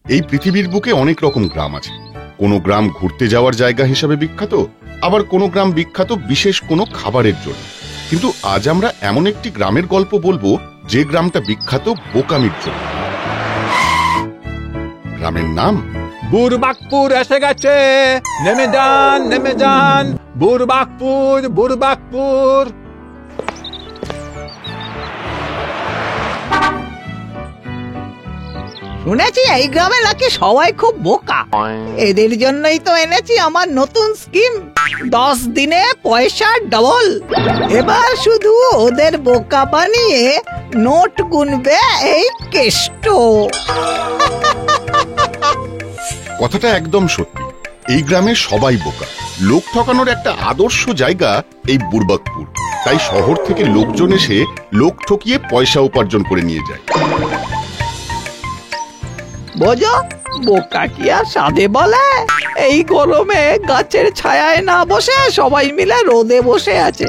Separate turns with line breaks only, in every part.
এই পৃথিবীর বুকে অনেক রকম গ্রাম আছে। কোনো গ্রাম ঘুরতে যাওয়ার জায়গা হিসাবে বিখ্যাত, আবার কোনো গ্রাম বিখ্যাত বিশেষ কোনো খাবারের জন্য। কিন্তু আজ আমরা এমন একটি গ্রামের গল্প বলবো যে গ্রামটা বিখ্যাত বোকামির জন্য। গ্রামের নাম
বুরবাকপুর। এসে গেছে, নেমে যান নেমে যান, বুরবাকপুর বুরবাকপুর।
শুনেছি এই গ্রামে নাকি সবাই খুব বোকা। এদের জন্যই তো এনেছি আমার নতুন স্কিম, 10 দিনে পয়সা ডবল। এবার শুধু ওদের বোকা বানিয়ে নোট গুনবে এই কেষ্ট।
কথাটা একদম সত্যি। এই গ্রামে সবাই বোকা। লোক ঠকানোর একটা আদর্শ জায়গা এই বুরবাকপুর। তাই শহর থেকে লোকজন এসে লোক ঠকিয়ে পয়সা উপার্জন করে নিয়ে যায়।
বোঝো, বোকা কি আর সাধে বলে? এই গরমে গাছের ছায়ায় না বসে সবাই মিলে রোদে বসে আছে।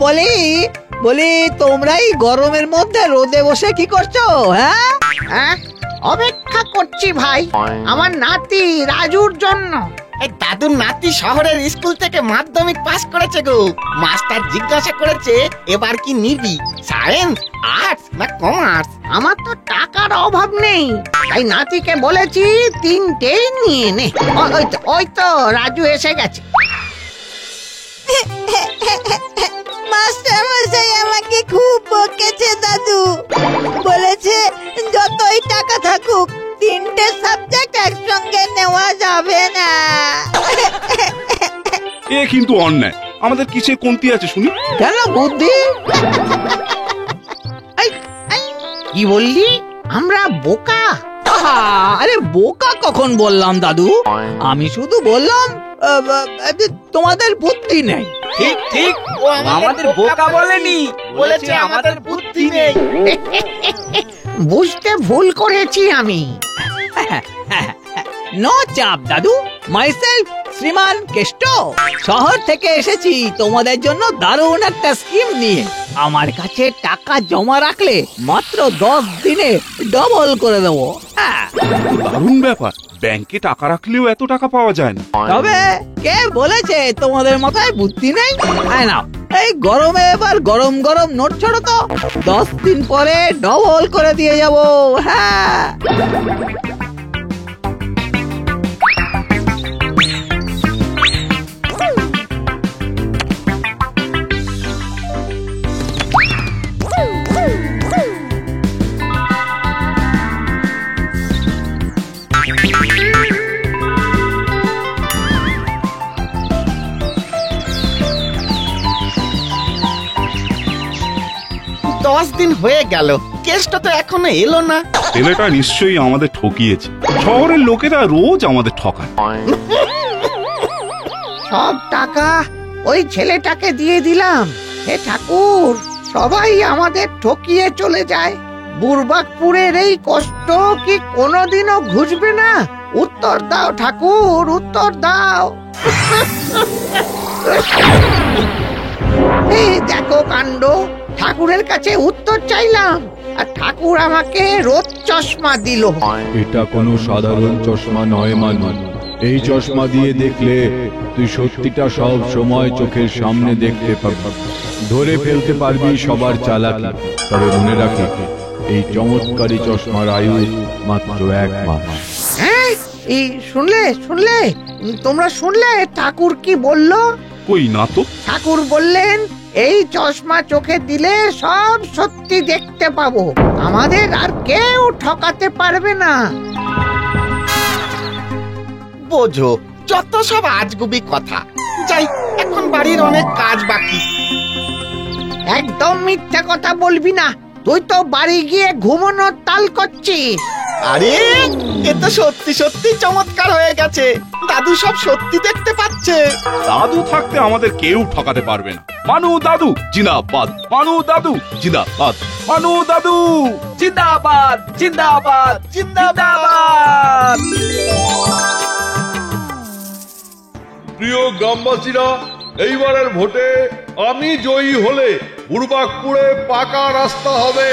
বলি বলি তোমরা এই গরমের মধ্যে রোদে বসে কি করছো? হ্যাঁ,
অপেক্ষা করছি ভাই, আমার নাতি রাজুর জন্য। এই দাদুর নাতি শহরের স্কুল থেকে মাধ্যমিক পাস করেছে গো। মাস্টার জিজ্ঞাসা করেছে এবার কি নিবি, সায়েন্স, আর্টস না কমার্স। আমার তো টাকার অভাব নেই, তাই নাতিকে বলেছি 3টেই নিয়ে নে। ওই তো রাজু এসে গেছে।
মাস্টার মশাই আমাকে খুব বকেছে দাদু। বলেছে যতই টাকা থাকুক 3টে সাবজেক্ট একসঙ্গে নেওয়া যাবে না।
এ কিন্তু অন্যায়। আমাদের কিসে কমতি আছে শুনি?
কেন বুদ্ধি?
কি বললি? আমরা বোকা?
আরে বোকা কখন বললাম দাদু? আমি শুধু বললাম তোমাদের বুদ্ধি নেই।
ঠিক ঠিক, ও আমাদের বোকা বলেনি, বলেছে আমাদের বুদ্ধি নেই। বুঝতে ভুল করেছি আমি।
নো চাপ দাদু। মাইসেলফ শ্রীমান কেষ্ট, শহর থেকে এসেছি তোমাদের জন্য দারুণ একটা স্কিম নিয়ে। আমার কাছে টাকা জমা রাখলে মাত্র 10 দিনে ডবল করে দেবো।
দারুণ ব্যাপার। ব্যাংকে টাকা রাখলেও এত টাকা পাওয়া যায় না।
তবে কে বলেছে তোমাদের মাথায় বুদ্ধি নেই? না, এই গরমে এবার গরম গরম নোট ছড়ো তো, 10 দিন পরে ডবল করে দিয়ে যাবো। হ্যাঁ,
10 দিন হয়ে গেল, কেসটা তো এখনো এলো না।
ছেলেটা নিশ্চয়ই আমাদের ঠকিয়েছে। শহরের লোকেরা রোজ আমাদের ঠকায়।
সব টাকা ওই ছেলেটাকে দিয়ে দিলাম। হে ঠাকুর, সবাই আমাদের ঠকিয়ে চলে যায়। বুরবাকপুরের এই কষ্ট কি কোনোদিনও ঘুচবে না? উত্তর দাও ঠাকুর, উত্তর দাও। এই দেখো কাণ্ড, ঠাকুরের কাছে উত্তর চাইলাম আর ঠাকুর আমাকে রোদ চশমা দিল।
এটা কোনো সাধারণ চশমা নয় মানু। এই চশমা দিয়ে দেখলে তুই সত্যিটা সব সময় চোখের সামনে দেখতে পাবি, ধরে ফেলতে পারবি সবার চালাকি। তবে মনে রাখি, এই চমৎকারী চশমার আয়ু মাত্র 1 মাস।
হ্যাঁ, এই শুনলে তোমরা শুনলে ঠাকুর কি বললো?
কই না তো।
ঠাকুর বললেন এই চশমা চোখে দিলে সব সত্যি দেখতে পাবো, আমাদের আর কেউ ঠকাতে পারবে না। বোঝো, যত সব আজগুবি কথা। যাই, এখন বাড়ির অনেক কাজ বাকি। একদম মিথ্যা কথা বলবি না, তুই তো বাড়ি গিয়ে ঘুমানোর তাল করছিস। আরে, এ তো সত্যি সত্যি চমৎকার হয়ে গেছে। দাদু সব সত্যি দেখতে পাচ্ছে।
দাদু থাকতে আমাদের কেউ ঠকাতে পারবে না। মানু দাদু জিন্দাবাদ, মানু দাদু জিন্দাবাদ, মানু দাদু
জিন্দাবাদ জিন্দাবাদ জিন্দাবাদ।
প্রিয় গ্রামবাসীরা, এইবারের ভোটে আমি জয়ী হলে বুরবাকপুরে পাকা রাস্তা হবে,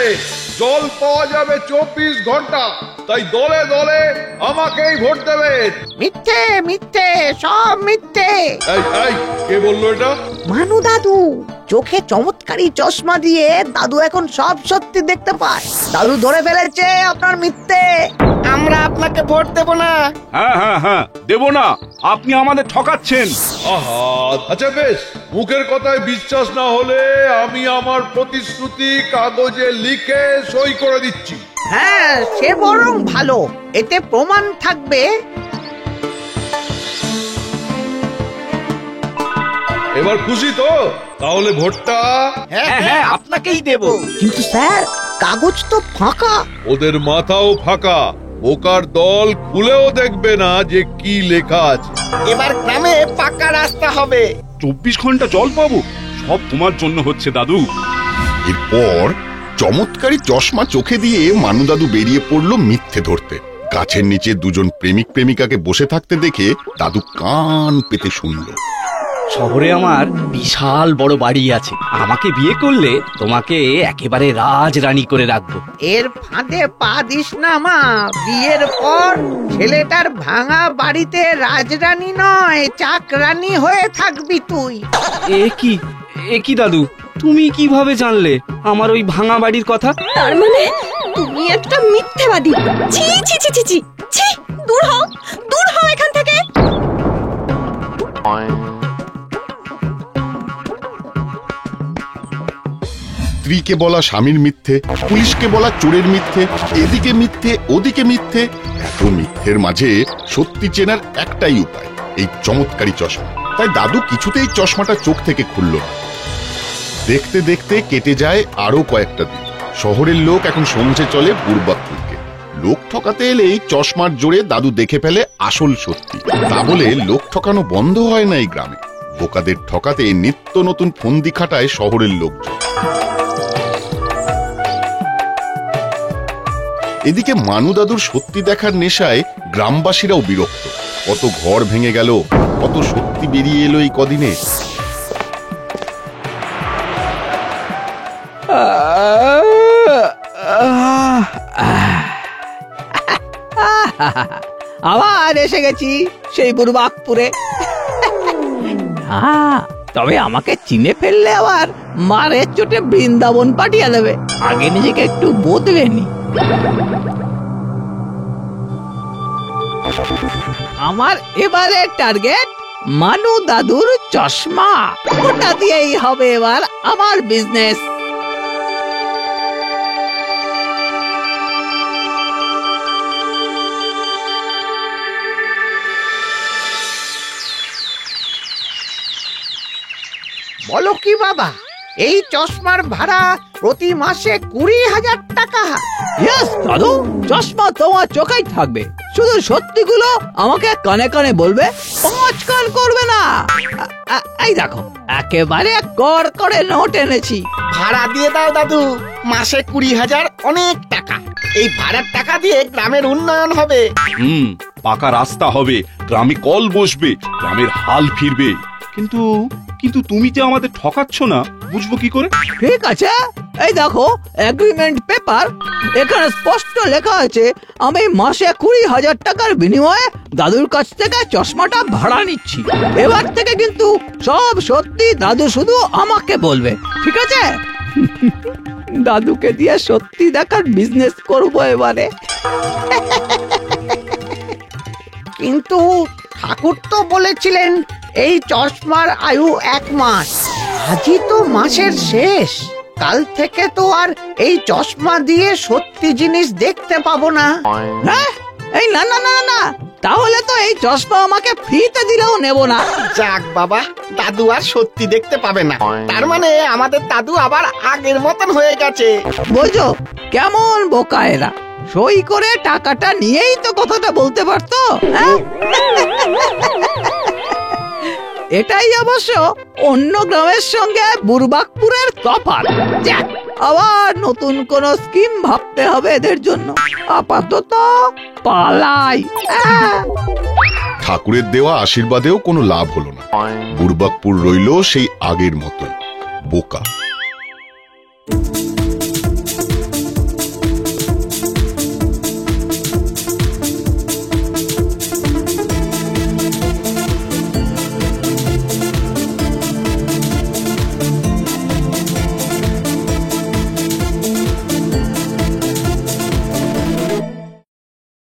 জল পাওয়া যাবে 24 ঘন্টা। তাই দলে দলে আমাকেই ভোট দেবেন।
মিথ্যে মিথ্যে সব মিথ্যে।
এই এই কে বললো এটা?
মানু দাদু চোখে চমৎকারী চশমা দিয়ে দাদু এখন সব সত্যি দেখতে পায়। দাদু ধরে ফেলেছে আপনার মিথ্যে।
আমরা আপনাকে ভোট দেব না।
হ্যাঁ হ্যাঁ হ্যাঁ, দেব না। আপনি আমাদের ঠকাচ্ছেন।
আহা, আচ্ছা বেশ, মুখের কথায় বিশ্বাস না হলে আমি আমার প্রতিশ্রুতি কাগজে লিখে সই করে দিচ্ছি।
হ্যাঁ সে বরং ভালো, এতে প্রমাণ থাকবে।
এবার খুশি তো? তাহলে ভোটটা
হ্যাঁ হ্যাঁ আপনাকেই দেব।
কিন্তু স্যার কাগজ তো ফাঁকা।
ওদের মাথাও ফাঁকা, বোকার দল খুলেও দেখবে না যে কি লেখা আছে।
এবার গ্রামে পাকা রাস্তা হবে।
24 ঘন্টা জল পাবো, সব তোমার জন্য হচ্ছে দাদু।
এরপর চমৎকারী চশমা চোখে দিয়ে মানু দাদু বেরিয়ে পড়লো মিথ্যে ধরতে। গাছের নিচে দুজন প্রেমিক প্রেমিকাকে বসে থাকতে দেখে দাদু কান পেতে শুনল।
শহরে আমার বিশাল বড় বাড়ি আছে, আমাকে বিয়ে করলে তোমাকে একেবারে রাজরানী করে রাখবো।
এর ফাঁদে পা দিস না মা, বিয়ের পর ছেলেটার ভাঙা বাড়িতে রাজরানী নয় চাকরানী হয়ে থাকবি তুই।
এ কি দাদু, তুমি কিভাবে জানলে আমার ওই ভাঙা বাড়ির কথা?
তার মানে তুমি একটা মিথ্যেবাদী। ছি ছি ছি ছি ছি ছি, দূর হও এখান থেকে।
স্ত্রীকে বলা স্বামীর মিথ্যে, পুলিশকে বলা চোরের মিথ্যে, এদিকে মিথ্যে ওদিকে মিথ্যে। এত মিথ্যের মাঝে সত্যি চেনার একটাই উপায়, এই চমৎকারী চশমা। তাই দাদু কিছুতেই চশমাটা চোখ থেকে খুলল না। দেখতে দেখতে কেটে যায় আরো কয়েকটা দিন। শহরের লোক এখন সমঝে চলে বুড়বাকপুরকে। লোক ঠকাতে এলেই চশমার জোরে দাদু দেখে ফেলে আসল সত্যি। তা বলে লোক ঠকানো বন্ধ হয় না এই গ্রামে। বোকাদের ঠকাতে নিত্য নতুন ফন্দি খাটায় শহরের লোকজন। এদিকে মানু দাদুর সত্যি দেখার নেশায় গ্রামবাসীরাও বিরক্ত। কত ঘর ভেঙে গেল, কত সত্যি বেরিয়ে এলো এই কদিনে।
আবার এসে গেছি সেই বুড়বাকপুরে। তবে আমাকে চিনে ফেললে আবার মারের চোটে বৃন্দাবন পাঠিয়ে দেবে। আগে নিজেকে একটু বদলে নি। আমার এবারে টার্গেট মানু দাদুর চশমা। ওটা দিয়েই হবে এবার আমার বিজনেস। বলো কি বাবা, এই চশমার ভাড়া প্রতি মাসে 20,000 টাকা। ইয়েস দাদু, চশমা তোমার চোখেই থাকবে, শুধু সত্যিগুলো আমাকে কানে কানে বলবে, পাঁচ কান করবে না। এই দেখো একেবারে কর করে নোট এনেছি।
ভাড়া দিয়ে দাও দাদু, মাসে 20,000 অনেক টাকা। এই ভাড়ার টাকা দিয়ে গ্রামের উন্নয়ন হবে।
পাকা রাস্তা হবে, গ্রামে কল বসবে, গ্রামের হাল ফিরবে। কিন্তু কিন্তু তুমি যে আমাদের ঠকাচ্ছ না, বুঝবো কি করে?
ঠিক আছে, এই দেখো এগ্রিমেন্ট পেপার, এখানে স্পষ্ট লেখা আছে আমি মাসে 20,000 টাকার বিনিময়ে দাদুর কাছ থেকে চশমাটা ভাড়া নিচ্ছি। এবার থেকে কিন্তু সব সত্যি দাদু শুধু আমাকে বলবে, ঠিক আছে? দাদুকে দিয়ে সত্যি দেখার বিজনেস করবো এবারে। কিন্তু ঠাকুর তো বলেছিলেন এই চশমার আয়ু 1 মাস। আজই তো মাসের শেষ, কাল থেকে তো আর এই চশমা দিয়ে সত্যি জিনিস দেখতে পাবো না। হ্যাঁ, এই না না না না, তাহলে তো এই চশমা আমাকে ফ্রিতে দিলেও নেব না।
যাক বাবা, দাদু আর সত্যি দেখতে পাবে না। তার মানে আমাদের দাদু আবার আগের মতন হয়ে গেছে।
বুঝো কেমন বোকা এরা, সই করে টাকাটা নিয়েই তো কথাটা বলতে পারতো। এটাই অবশ্য অন্য গ্রামের সঙ্গে বুড়বাকপুরের তফাৎ। যাক, আবার নতুন কোন স্কিম ভাবতে হবে এদের জন্য। আপাতত পালাই।
ঠাকুরের দেওয়া আশীর্বাদেও কোনো লাভ হলো না। বুড়বাকপুর রইল সেই আগের মতোই বোকা।